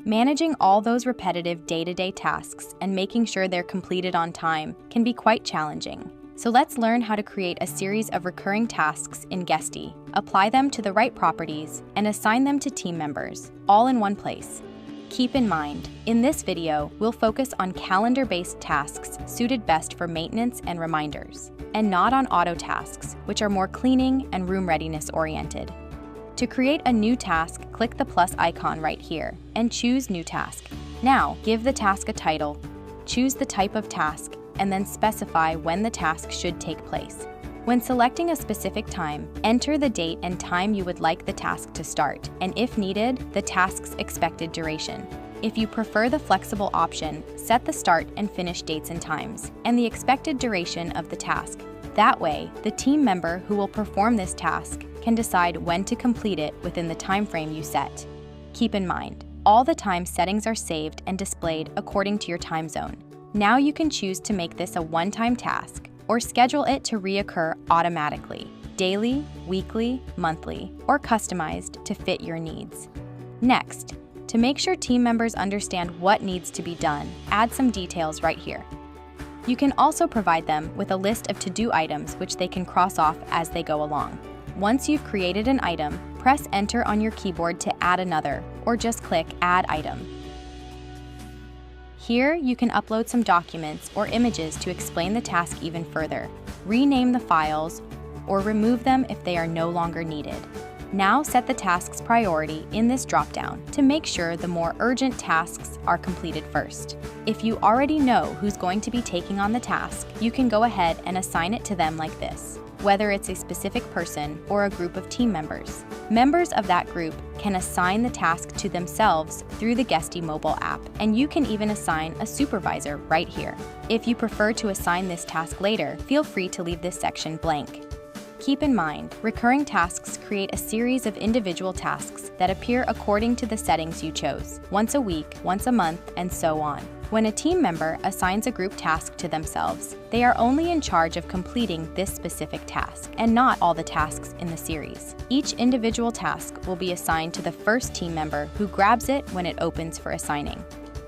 Managing all those repetitive day-to-day tasks and making sure they're completed on time can be quite challenging. So let's learn how to create a series of recurring tasks in Guesty, apply them to the right properties, and assign them to team members, all in one place. Keep in mind, in this video, we'll focus on calendar-based tasks suited best for maintenance and reminders, and not on auto tasks, which are more cleaning and room readiness oriented. To create a new task, click the plus icon right here and choose New Task. Now, give the task a title, choose the type of task, and then specify when the task should take place. When selecting a specific time, enter the date and time you would like the task to start, and if needed, the task's expected duration. If you prefer the flexible option, set the start and finish dates and times, and the expected duration of the task. That way, the team member who will perform this task can decide when to complete it within the time frame you set. Keep in mind, all the time settings are saved and displayed according to your time zone. Now you can choose to make this a one-time task or schedule it to reoccur automatically, daily, weekly, monthly, or customized to fit your needs. Next, to make sure team members understand what needs to be done, add some details right here. You can also provide them with a list of to-do items which they can cross off as they go along. Once you've created an item, press Enter on your keyboard to add another, or just click Add Item. Here, you can upload some documents or images to explain the task even further, rename the files, or remove them if they are no longer needed. Now set the task's priority in this dropdown to make sure the more urgent tasks are completed first. If you already know who's going to be taking on the task, you can go ahead and assign it to them like this, whether it's a specific person or a group of team members. Members of that group can assign the task to themselves through the Guesty mobile app, and you can even assign a supervisor right here. If you prefer to assign this task later, feel free to leave this section blank. Keep in mind, recurring tasks create a series of individual tasks that appear according to the settings you chose, once a week, once a month, and so on. When a team member assigns a group task to themselves, they are only in charge of completing this specific task, and not all the tasks in the series. Each individual task will be assigned to the first team member who grabs it when it opens for assigning.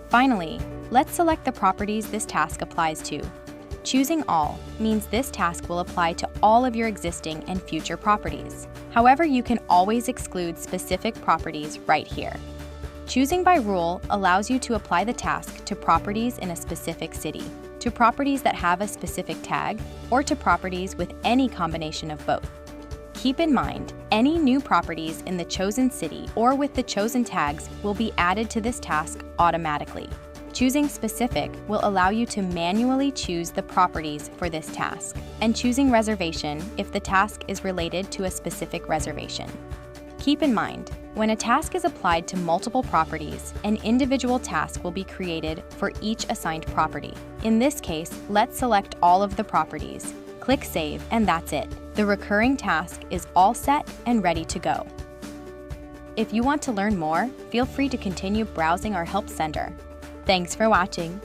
Finally, let's select the properties this task applies to. Choosing All means this task will apply to all of your existing and future properties. However, you can always exclude specific properties right here. Choosing by Rule allows you to apply the task to properties in a specific city, to properties that have a specific tag, or to properties with any combination of both. Keep in mind, any new properties in the chosen city or with the chosen tags will be added to this task automatically. Choosing Specific will allow you to manually choose the properties for this task, and choosing Reservation if the task is related to a specific reservation. Keep in mind, when a task is applied to multiple properties, an individual task will be created for each assigned property. In this case, let's select all of the properties, click Save, and that's it. The recurring task is all set and ready to go. If you want to learn more, feel free to continue browsing our Help Center. Thanks for watching.